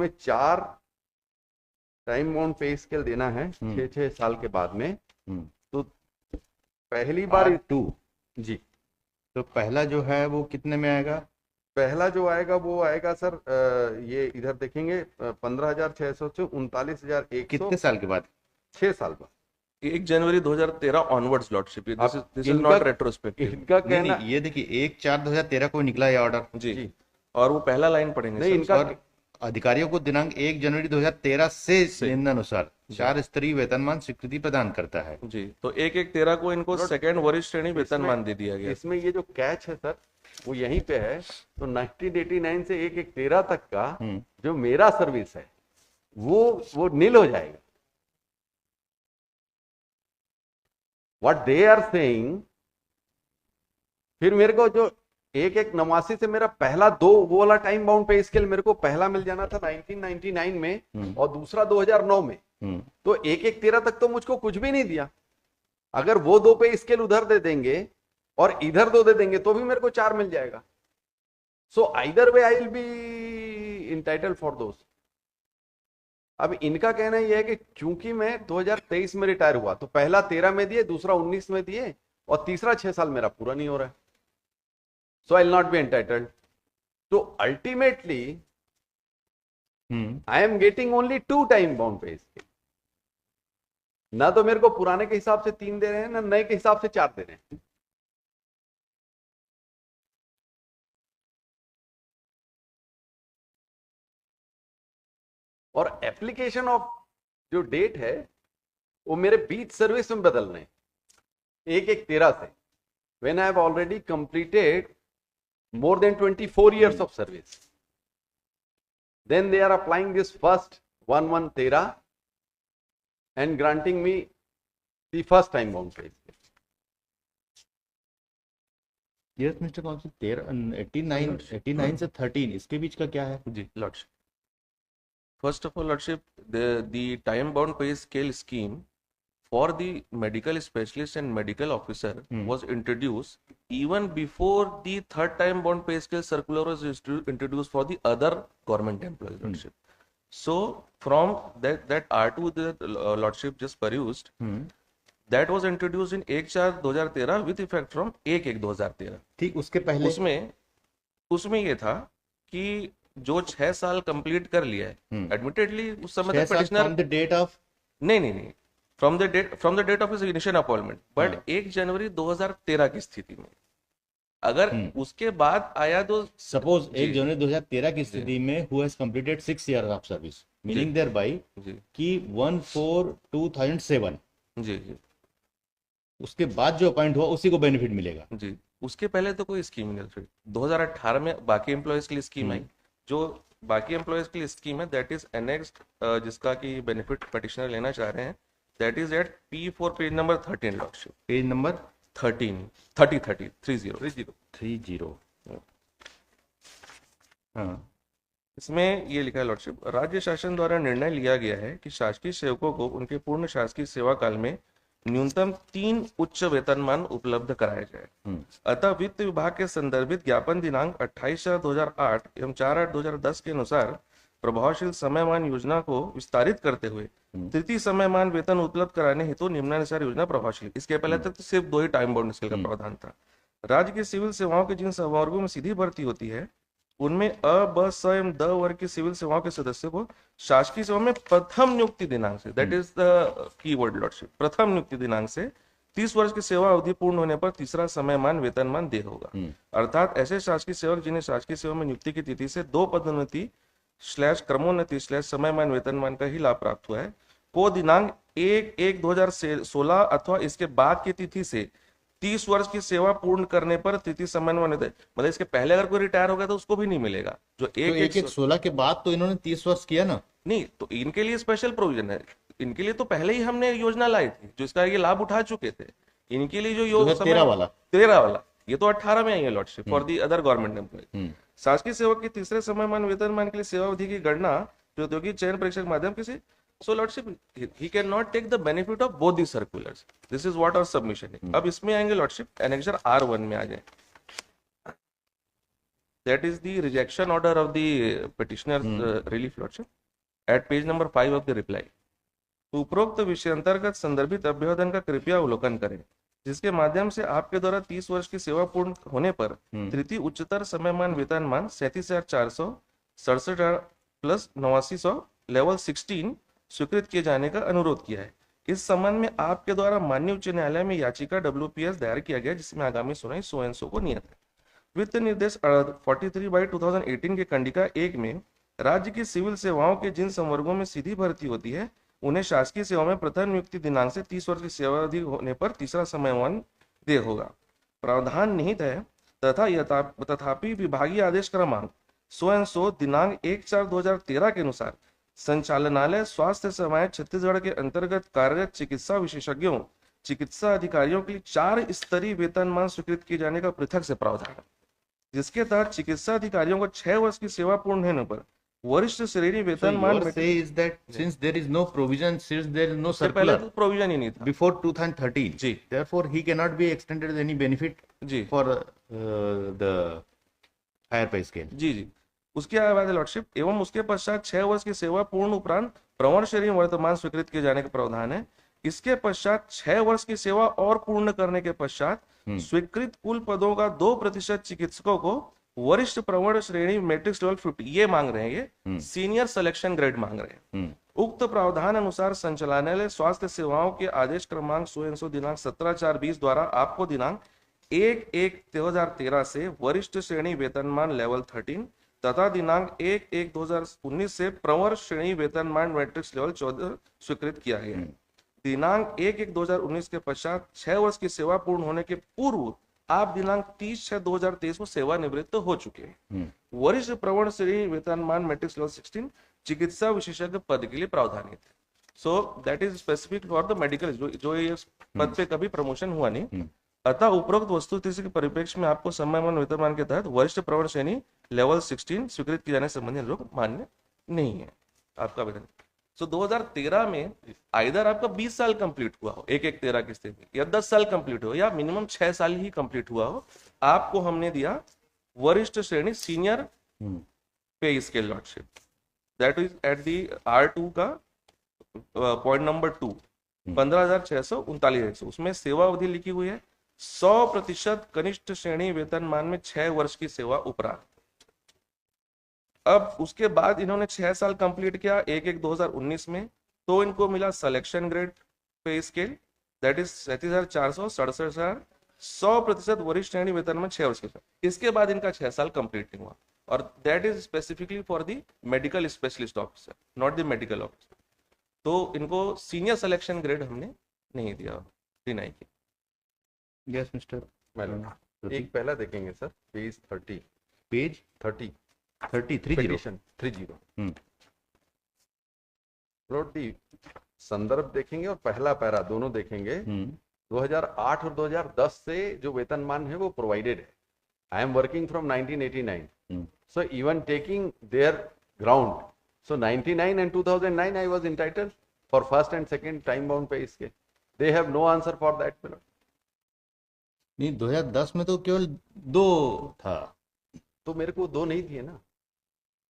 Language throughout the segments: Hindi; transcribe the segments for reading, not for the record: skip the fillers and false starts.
में 4 टाइम बाउंड पे स्केल देना है 6 साल के बाद में। तो पहली बार R2 जी, तो पहला जो है वो कितने में आएगा? पहला जो आएगा वो आएगा सर, ये इधर देखेंगे 15,600 से 39,100। कितने साल के बाद? 6 साल बाद। 1 जनवरी 2013 ऑनवर्ड्स लॉर्डशिप। अब दिस इज इनका नॉट रेट्रोस्पेक्टिव। इनका नहीं कहना नहीं, ये देखिए 1/4/2013 को निकला ये ऑर्डर। जी जी, और वो पहला लाइन पढ़ेंगे नहीं सर। इनका और अधिकारियों को दिनांक 1 जनवरी 2013 से निम्नानुसार 4 स्तरीय वेतनमान स्वीकृति प्रदान करता है। जी, तो 1/1/13 को इनको सेकंड वरिष्ठ श्रेणी वेतनमान दे दिया गया। इसमें ये जो कैच है सर वो यहीं पे है। तो 1989 से 1/1/13 तक का जो मेरा सर्विस है वो नील हो जाएगा। व्हाट दे आर सेइंग, फिर मेरे को जो 1/1/89 से मेरा पहला वो वाला टाइम बाउंड पे स्केल मेरे को पहला मिल जाना था 1999 में और दूसरा 2009 में। तो 1/1/13 तक तो मुझको कुछ भी नहीं दिया। अगर वो 2 पे स्केल उधर दे देंगे और इधर 2 दे देंगे तो भी मेरे को 4 मिल जाएगा। So either way I will be entitled for those. अब इनका कहना यह है कि चूंकि मैं 2023 में रिटायर हुआ तो पहला 13 में दिए, दूसरा 19 में दिए और तीसरा 6 साल मेरा पूरा नहीं हो रहा है, so I will not be entitled. तो ultimately I am getting only 2 time bound pay scale. ना तो मेरे को पुराने के हिसाब से 3 दे रहे हैं, ना नए के हिसाब से 4 दे रहे हैं। और एप्लीकेशन ऑफ जो डेट है वो मेरे बीच सर्विस में बदलने 1/1/13 से, when I have already completed more than 24 years of service. Then they are applying this first 1/1/13 and granting me the first time bound pay scale. Yes mister counsel 89 से 13 इसके बीच का क्या है? जी lordship, first of all lordship, the time bound pay scale scheme for the medical specialist and medical officer was introduced even before the third time bond pay scale circular was introduced for the other government employees, lordship. So from that R2 that lordship just perused, that was introduced in 1/4/2013 with effect from 1/1/2013. ठीक, उसके पहले उसमें ये था कि जो 6 साल कंप्लीट कर लिया है, एडमिटेडली उस समय तक petitioner from the date of नहीं from the date of his initial appointment, but 1 जनवरी 2013 की स्थिति में अगर उसके बाद आया तो सपोज 1 जनवरी 2013 की स्थिति में who has completed 6 years of service, meaning thereby कि 1/4/2007 जी उसके बाद जो अपॉइंट हुआ उसी को बेनिफिट मिलेगा। जी, उसके पहले तो कोई स्कीम नहीं थी। 2018 में बाकी एम्प्लॉयज के लिए स्कीम आई। जो बाकी एम्प्लॉयज के लिए स्कीम है दैट इज एनेक्स्ड, जिसका की बेनिफिट पटिशनर लेना चाह रहे हैं, that is at P4 page number 13 lordship, page number 30 हाँ। इसमें ये लिखा है लॉर्डशिप, राज्य शासन द्वारा निर्णय लिया गया है कि शासकीय सेवकों को उनके पूर्ण शासकीय सेवा काल में न्यूनतम 3 उच्च वेतनमान उपलब्ध कराए जाए। अतः वित्त विभाग के संदर्भित ज्ञापन दिनांक 28/4/2008 एवं 4/8/2010 के अनुसार प्रभावशील समयमान योजना को विस्तारित करते हुए तृतीय समयमान वेतन उपलब्ध कराने हेतु निम्नानुसार योजना प्रभावशील। इसके पहले तक तो सिर्फ 2 ही टाइम बाउंड स्केल का प्रावधान था। राज्य की सिविल सेवाओं के जिन वर्गों में सीधी भर्ती होती है उनमें अ, ब, स एवं द वर्ग की सिविल सेवाओं के सदस्यों को शासकीय सेवा में प्रथम नियुक्ति दिनांक से, that is the keyword lordship, प्रथम नियुक्ति दिनांक से 30 वर्ष की सेवा अवधि पूर्ण होने पर तीसरा समयमान वेतनमान दे होगा। अर्थात ऐसे शासकीय सेवक जिन्हें शासकीय सेवा में नियुक्ति की तिथि से 2 पदोन्नति / क्रमोन्नति / समयमान वेतनमान का ही लाभ प्राप्त हुआ है को दिनांक 1/1/2016 अथवा इसके बाद की तिथि से 30 वर्ष की सेवा पूर्ण करने पर तृतीय समयमान वेतन, मतलब इसके पहले अगर कोई रिटायर हो गया तो उसको भी नहीं मिलेगा। जो 1/1/16 के बाद तो इन्होंने 30 वर्ष किया ना, नहीं, तो इनके लिए स्पेशल प्रोविजन है। इनके लिए तो पहले ही हमने योजना लाई थी जो इसका ये लाभ उठा चुके थे। इनके लिए जो 13 वाला ये तो 18 में आई है lordship for the other government employee. शासकीय सेवक के तीसरे समयमान वेतनमान के लिए सेवा अवधि की गणना प्रौद्योगिकी चयन परीक्षा के माध्यम से, so lordship he cannot take the benefit of both these circulars. This is what our submission है। अब इसमें आएंगे लॉर्डशिप, एनेक्सर R1 में आ जाए। that is the rejection order of the petitioner's relief lordship at page number 5 of the reply. उपरोक्त विषय अंतर्गत संदर्भित अभ्युदन का कृपया अवलोकन करें, जिसके माध्यम से आपके द्वारा 30 वर्ष की सेवा पूर्ण होने पर तृतीय उच्चतर समयमान वेतनमान 37,467 प्लस 8900 लेवल 16 स्वीकृत किए जाने का अनुरोध किया है। इस संबंध में आपके द्वारा माननीय उच्च न्यायालय में याचिका WPS दायर किया गया, जिसमें आगामी सुनवाई सो एंड सो को नियत है। वित्त निर्देश 43/2018 के खंडिका 1 में राज्य की सिविल सेवाओं के जिन संवर्गों में सीधी भर्ती होती है, उन्हें शासकीय सेवा में प्रथम नियुक्ति दिनांक से 30 वर्ष की सेवा अवधि होने पर तीसरा समयमान देय होगा। प्रावधान निहित है तथापि विभागीय आदेश क्रमांक सो एंड सो दिनांक 1/4/2013 के अनुसार संचालनालय स्वास्थ्य सेवाएं छत्तीसगढ़ के अंतर्गत कार्यरत चिकित्सा विशेषज्ञों चिकित्सा अधिकारियों के लिए 4 स्तरीय वेतनमान स्वीकृत किए जाने का पृथक से प्रावधान है, जिसके तहत चिकित्सा अधिकारियों को 6 वर्ष की सेवा पूर्ण होने पर वरिष्ठ श्रेणी वेतनमान says that since there is no provision, since there is no से पहले circular तो प्रोविजन ही नहीं था before 2013, ji therefore he cannot be extended any benefit ji for the higher pay scale. जी उसके बाद लॉर्डशिप एवं उसके पश्चात 6 वर्ष की सेवा पूर्ण उपरांत प्रवर्ण श्रेणी वर्तमान स्वीकृत किए जाने का प्रावधान है। इसके पश्चात 6 वर्ष की सेवा और पूर्ण करने के पश्चात स्वीकृत कुल पदों का 2% चिकित्सकों को वरिष्ठ प्रवर्ण श्रेणी मैट्रिक्स लेवल 50 ये मांग रहे हैं, ये सीनियर सिलेक्शन ग्रेड मांग रहे हैं। उक्त प्रावधान अनुसार संचालनालय स्वास्थ्य सेवाओं के आदेश क्रमांक 100 दिनांक 17/4/20 द्वारा आपको दिनांक 1/1/2013 से वरिष्ठ श्रेणी वेतनमान लेवल 13 तथा दिनांक 1/1/2019 से प्रवर श्रेणी वेतनमान मैट्रिक्स लेवल 14 स्वीकृत किया गया है। दिनांक 1/1/2019 के पश्चात 6 वर्ष की सेवा पूर्ण होने के पूर्व आप दिनांक 30/6/2023 को सेवानिवृत्त हो चुके हैं। वरिष्ठ प्रवर्ण श्रेणी वेतनमान मैट्रिक्स लेवल 16 चिकित्सा विशेषज्ञ पद के लिए प्रावधानित है। So that is specific for the medical जो ये पद पे कभी प्रमोशन हुआ नहीं। अतः उपरोक्त वस्तुस्थिति के परिप्रेक्ष्य में आपको समयमान वेतनमान के तहत वरिष्ठ प्रवर्ण श्रेणी लेवल 16 स्वीकृत किए जाने संबंधी अनुरोध मान्य नहीं है आपका आवेदन। सो 2013 में आइदर आपका 20 साल कंप्लीट हुआ हो 1/1/13 की स्थिति, या 10 साल कंप्लीट हो, या मिनिमम 6 साल ही कंप्लीट हुआ हो, आपको हमने दिया वरिष्ठ श्रेणी सीनियर पे scale lordship, that is at the R2 का पॉइंट नंबर 2 15,639। उसमें सेवा अवधि लिखी हुई है 100% कनिष्ठ श्रेणी वेतनमान में 6 वर्ष की सेवा उपरांत। अब उसके बाद इन्होंने 6 साल कंप्लीट किया 1/1/2019 में, तो इनको मिला selection grade pay scale that is 37,467 100% वरिष्ठ श्रेणी वेतन में 6 वर्ष के साथ। इसके बाद इनका 6 साल कंप्लीट नहीं हुआ, और that is specifically for the medical specialist officer, not the medical officer. तो इनको सीनियर सिलेक्शन ग्रेड हमने नहीं दिया, डिनाई किया। Yes, Mr. एक पहला देखेंगे sir, page 30 Page 30 30 Petition 30 plot the संदर्भ देखेंगे और पहला पैरा दोनों देखेंगे। 2008 और 2010 से जो वेतनमान है वो प्रोवाइडेड है। I am working from 1989, so even taking their ground, so 99 and 2009 I was entitled for first and second time bound pay scale. They have no answer for that. नहीं, 2010 में तो केवल 2 था, तो मेरे को 2 नहीं दिए ना,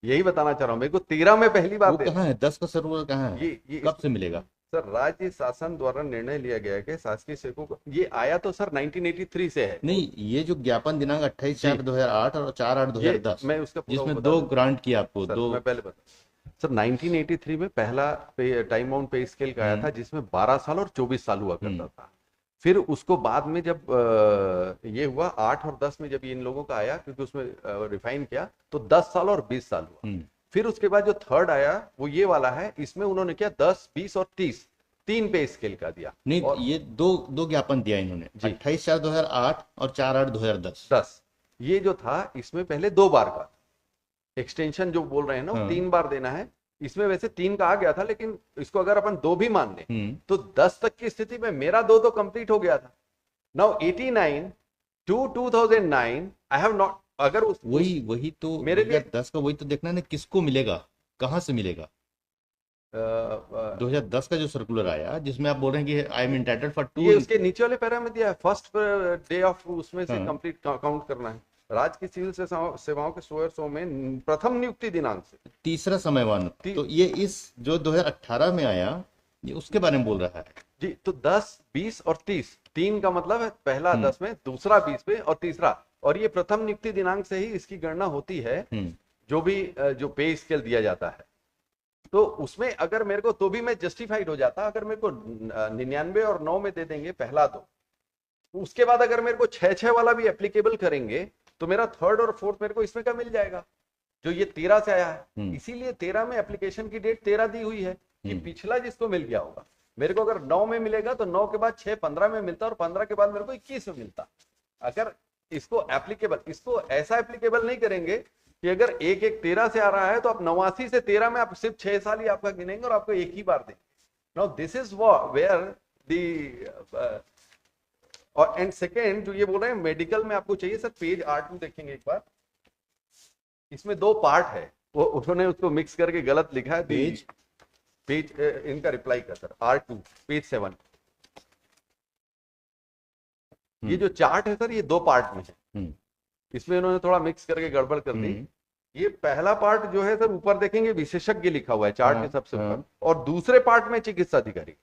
यही बताना चाह रहा हूँ। मेरे को 13 में पहली बार वो कहाँ है? 10 का सर्वर कहाँ है? ये कब से मिलेगा? सर राज्य शासन द्वारा निर्णय लिया गया है कि शासकीय सेवकों को, ये आया तो सर 1983 से है। नहीं, ये जो ज्ञापन दिनांक 28/4/2008 और 4/8/2010 मैं उसका पूरा जिसमें बता 2 दूं। ग्रांट किया आपको, सर, 2 मैं पहले बता सर 1983 में पहला टाइम बाउंड पे स्केल का आया था, जिसमें 12 साल और 24 साल हुआ करता था। फिर उसको बाद में जब ये हुआ 8 और 10 में जब इन लोगों का आया, क्योंकि उसमें रिफाइन किया, तो 10 साल और 20 साल हुआ। फिर उसके बाद जो थर्ड आया वो ये वाला है, इसमें उन्होंने क्या 10, 20 और 30 3 पे स्केल का दिया। नहीं, और ये दो ज्ञापन दिया इन्होंने, 28/4/2008 और 4/8/2010। 10 ये जो था इसमें पहले 2 बार का एक्सटेंशन जो बोल रहे हैं ना, वो 3 बार देना है। इसमें वैसे 3 का आ गया था, लेकिन इसको अगर अपन 2 भी मान लें तो 10 तक की स्थिति में मेरा 2 तो कंप्लीट हो गया था। Now 89 to 2009 I have not, अगर उस वही तो मेरे लिए 10 का वही तो देखना है ना, किसको मिलेगा, कहाँ से मिलेगा। 2010 का जो सर्कुलर आया जिसमें आप बोल रहे हैं कि आई एम एंटाइटल्ड फॉर 2, ये उसके नीचे वाले पैरा में दिया है, फर्स्ट डे ऑफ उसमें से कंप्लीट काउंट करना है। राज्य की सिविल सेवाओं के सोर्सों में प्रथम नियुक्ति दिनांक से। तीसरा समयमान, तो ये इस जो 2018 में आया, ये उसके बारे में बोल रहा है जी। तो 10, 20 और 30, 3 का मतलब है पहला 10 में, दूसरा 20 में और तीसरा, और ये प्रथम नियुक्ति दिनांक से ही इसकी गणना होती है। जो भी जो पे स्केल दिया जाता है, तो उसमें अगर मेरे को, तो भी मैं जस्टिफाइड हो जाता। अगर मेरे को 99 और 9 में दे देंगे पहला, तो उसके बाद अगर मेरे को 6 वाला भी एप्लीकेबल करेंगे, तो मेरा थर्ड और फोर्थ मेरे को इसमें का मिल जाएगा, जो ये 13 से आया है। इसीलिए 13 में एप्लीकेशन की डेट 13 दी हुई है कि पिछला जिसको मिल गया होगा, मेरे को अगर 9 में मिलेगा तो 9 के बाद 6 15 में मिलता, और 15 के बाद मेरे को 21 में मिलता। अगर इसको एप्लीकेबल, इसको ऐसा एप्लीकेबल नहीं करेंगे कि अगर 13 से आ रहा है तो आप 89 से 13 में आप सिर्फ 6 साल ही आपका गिनेंगे और आपको एक ही बार देंगे। Now this is where the. और एंड सेकेंड जो ये बोल रहे हैं मेडिकल में आपको चाहिए सर, पेज 8 में देखेंगे एक बार, इसमें 2 पार्ट है, वो उन्होंने उसको मिक्स करके गलत लिखा है। पेज इनका रिप्लाई का सर R2 पेज 7। ये जो चार्ट है सर, ये 2 पार्ट में है, इसमें इन्होंने थोड़ा मिक्स करके गड़बड़ कर दी। ये पहला पार्ट जो है सर, ऊपर देखेंगे विशेषज्ञ लिखा हुआ है चार्ट के सबसे ऊपर, और दूसरे पार्ट में चिकित्सा अधिकारी।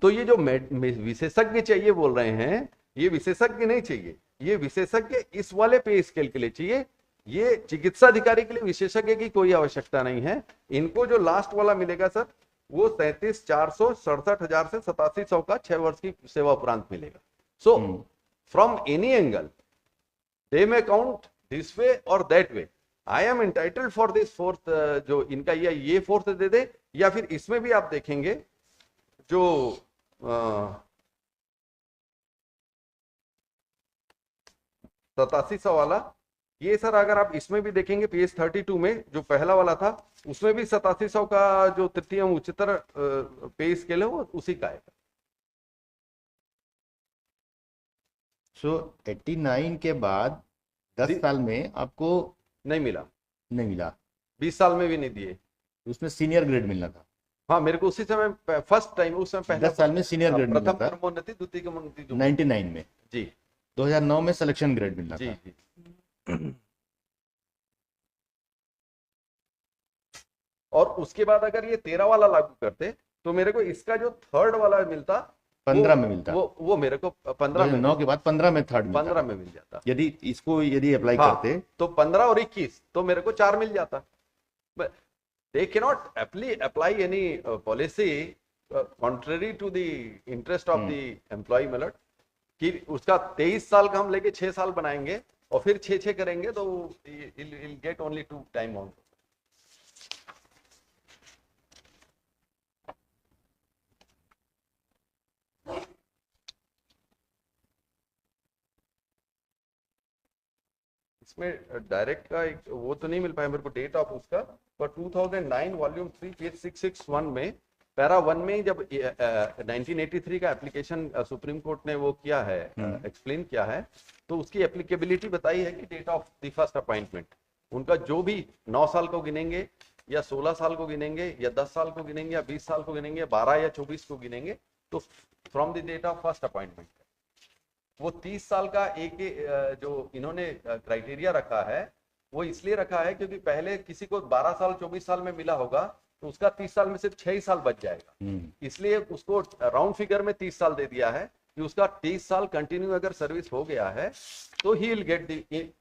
तो ये जो विशेषज्ञ चाहिए बोल रहे हैं, ये विशेषज्ञ नहीं चाहिए, ये विशेषज्ञ इस वाले पे स्केल के लिए चाहिए। ये चिकित्सा अधिकारी के लिए विशेषज्ञ की कोई आवश्यकता नहीं है। इनको जो लास्ट वाला मिलेगा सर, वो 37,400 67,000 से 87,100 का 6 वर्ष की सेवा उपरांत मिलेगा। So from any angle they may count this way और that way, I am entitled for this fourth, जो इनका ये फोर्थ दे दे, या फिर इसमें भी आप देखेंगे जो 8700 वाला, ये सर अगर आप इसमें भी देखेंगे पेज 32 में जो पहला वाला था, उसमें भी 8700 का जो तृतीय उच्चतर पे स्केल है वो उसी का है। सो 89 के बाद 10 साल में आपको नहीं मिला, 20 साल में भी नहीं दिए, उसमें सीनियर ग्रेड मिलना था। हाँ, मेरे को उसी समय फर्स्ट टाइम, उस समय पहले 10 साल में सीनियर ग्रेड मिलना प्रथम था, क्रमोन्नति, द्वितीय क्रमोन्नति 99 में जी। 2009 में सिलेक्शन ग्रेड मिलना जी था। जी। और उसके बाद अगर ये 13 वाला लागू करते तो मेरे को इसका जो थर्ड वाला मिलता 15 में मिलता, वो मेरे को 15 में, 9 के बाद 15 में थर्ड मिलता, 15 में मिल जाता। यदि इसको अप्लाई करते तो 15 और 21 तो मेरे को 4 मिल जाता। They cannot apply any policy contrary to the interest of the employee, मतलब कि उसका 23 साल का हम लेके 6 साल बनाएंगे और फिर 6 करेंगे, तो he'll get only 2 time on। इसमें डायरेक्ट का एक वो तो नहीं मिल पाया मेरे को डेट ऑफ उसका, पर 2009 वॉल्यूम 3 पेज 661 में पैरा 1 में जब 1983 का एप्लीकेशन सुप्रीम कोर्ट ने वो किया है, एक्सप्लेन किया है, तो उसकी एप्लीकेबिलिटी बताई है कि date of the first appointment, उनका जो भी 9 साल को गिनेंगे या 16 साल को गिनेंगे या 10 साल को गिनेंगे या 20 साल को गिनेंगे, 12 या 24 को गिनेंगे, तो from the date of first appointment. वो 30 साल का एक जो इन्होंने क्राइटेरिया रखा है, वो इसलिए रखा है क्योंकि पहले किसी को 12 साल 24 साल में मिला होगा तो उसका 30 साल में सिर्फ 6 ही साल बच जाएगा, इसलिए उसको राउंड फिगर में 30 साल दे दिया है कि उसका 30 साल कंटिन्यू अगर सर्विस हो गया है तो he will get the,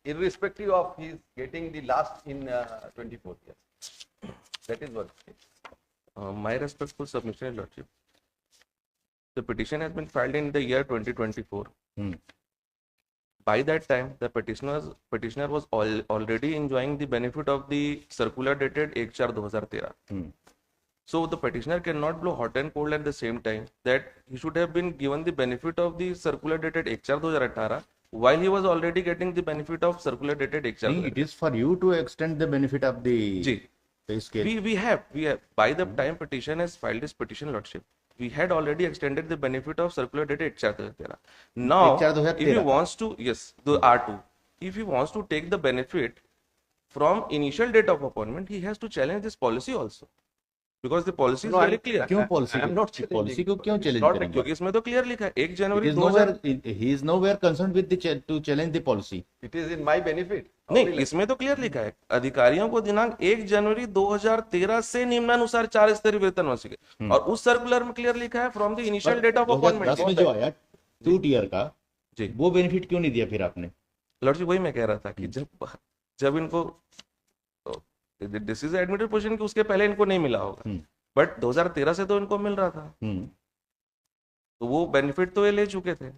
irrespective of he is getting the last in 24 years। That is what my respectful submission, lordship. The petition has been filed in the year 2024. By that time, the petitioner was already enjoying the benefit of the circular dated 1/4/2013. So the petitioner cannot blow hot and cold at the same time, that he should have been given the benefit of the circular dated 1/4/2018 while he was already getting the benefit of circular dated 1/4/2013. It is for you to extend the benefit of the pay scale. We have by the time petition has filed this petition, lordship, we had already extended the benefit of circular dated 1/4/2013. Now, 1/4/2013 if he wants to, yes, the R2, if he wants to take the benefit from initial date of appointment, he has to challenge this policy also. Because the policy is No, very I'm- clear. क्यों policy I am not challenging policy को क्यों policy. चैलेंज Not करेंगे? क्योंकि इसमें तो क्लियर लिखा है 1 It January is 2000। nowhere, he is nowhere concerned with to challenge the policy. It is in my benefit. नहीं, इसमें तो क्लियर लिखा है अधिकारियों को दिनांक 1 जनवरी 2013 से निम्नानुसार 4 स्तरीय वेतन वंशिके, और उस सर्कुलर में क्लियर लिखा है from the initial date of 2010 में अपॉइंटमेंट। जो आया 2 टियर का, जी वो बेनिफिट क्यों नहीं दिया फिर आपने? लॉर्ड जी, वही मैं कह रहा था कि जब इनको दिस इज एडमिटेड पोजीशन कि उसके पहले इनको नहीं मिला होगा, बट 2013 से तो इनको मिल रहा था, तो वो बेनिफिट तो ये ले चुके थे।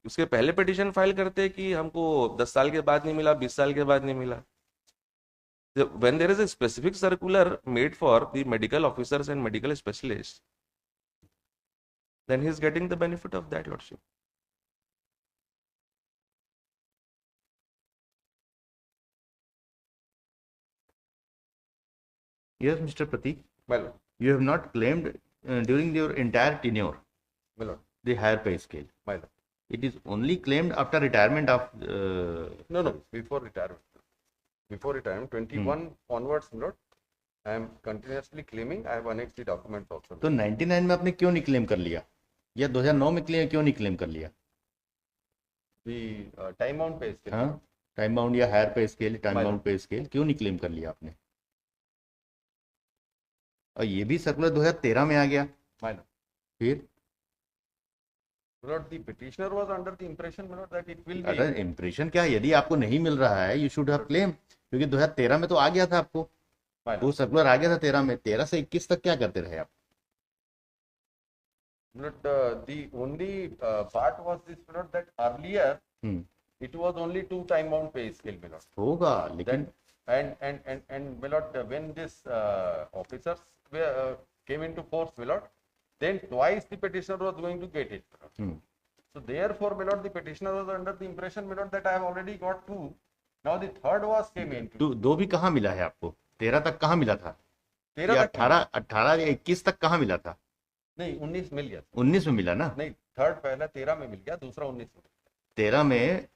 उसके पहले पिटीशन फाइल करते कि हमको 10 साल के बाद नहीं मिला, 20 साल के बाद नहीं मिला। When there is a specific circular made for the medical officers and medical specialists, then he is getting the benefit of that, lordship. Yes, Mr. Pratik, My lord, you have not claimed during your entire tenure my lord, the higher pay scale. my lord. It is only claimed after retirement of No, before retirement. Before retirement, 21 onwards, my lord, I am continuously claiming. I have annexed the documents also. तो 99 में आपने क्यों नहीं क्लेम कर लिया, या 2009 में क्यों नहीं क्लेम कर लिया? The time bound pay scale. हाँ, टाइम बाउंड या higher pay scale, time Minor. Bound pay scale क्यों नहीं क्लेम कर लिया आपने? और ये भी सर्कुलर 2013 में आ गया, My lord. फिर My lord, the petitioner was under the impression, my lord, that it will be. अगर इम्प्रेशन क्या है, यदि आपको नहीं मिल रहा है, यू शुड हैव क्लेम, क्योंकि 2013 में तो आ गया था आपको, My lord. वो सर्कुलर आ गया था 13 में। 13 से 21 तक क्या करते रहे आप? My lord, the only part was this, my lord, that earlier it was only 2 time bound pay scale, my lord. होगा, लेकिन And my lord, when this officers came into force, my lord, then twice the petitioner was going to get it. My lord. So therefore, my lord, the petitioner was under the impression, my lord, that I have already got 2. Now the third was came into. दो भी कहाँ मिला है आपको? 13 तक कहाँ मिला था? 13 या तक 18 या 21 तक कहाँ मिला था? नहीं, 19 मिल गया। 19 में मिला ना? नहीं, थर्ड पहला 13 में मिल गया, दूसरा 19 में। 13 में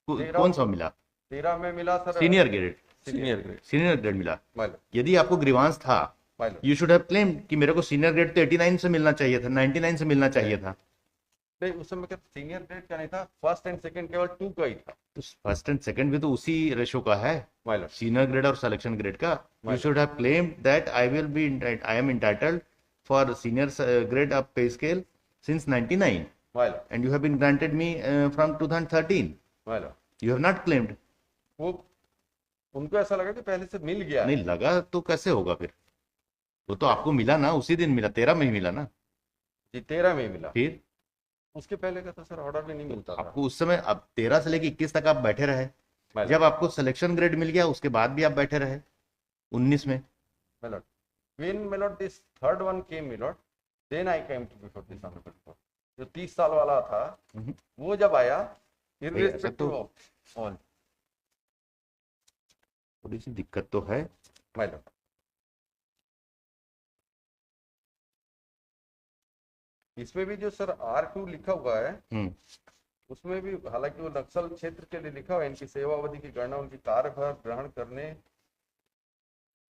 कौन सा मिला? 13 में मिला sir senior grade, senior grade. Senior grade मिला। माइल यदि आपको ग्रीवांस था, mile you should have claim कि मेरे को सीनियर ग्रेड तो 89 से मिलना चाहिए था, 99 से मिलना चाहिए था। नहीं, उस समय क्या सीनियर ग्रेड का नहीं था, फर्स्ट एंड सेकंड केवल 2 का ही था। तो फर्स्ट एंड सेकंड भी तो उसी रेशो का है, माइल सीनियर ग्रेड और सिलेक्शन ग्रेड का। You should have claimed that I am entitled for senior grade of पे scale since 99 mile and you have been granted me from 2013. Mile You have not claimed. वो उनको ऐसा लगा कि पहले से मिल गया है। नहीं लगा तो कैसे होगा फिर? वो तो आपको मिला ना, उसी दिन मिला, 13 में ही मिला ना। जी 13 में मिला, फिर उसके पहले का तो सर ऑर्डर भी नहीं मिलता था। आपको उस समय, अब 13 से लेके 21 तक आप बैठे रहे, माइल जब आपको सिलेक्शन ग्रेड मिल गया उसके बाद भी आप बैठे रहे 19 में। Mile when my lord this third one came, my lord, then I came to before this honorable court. जो 30 साल वाला था वो जब आया, irrespective of all, थोड़ी सी दिक्कत तो है। my lord. इसमें भी जो सर R2 लिखा हुआ है, उसमें भी हालांकि वो नक्सल क्षेत्र के लिए लिखा हुआ है, इनकी सेवा अवधि की गणना उनकी कार्यभार ग्रहण करने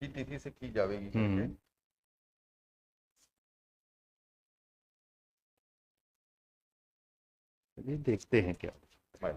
की तिथि से की जाएगी करके। चलिए देखते हैं क्या। माइल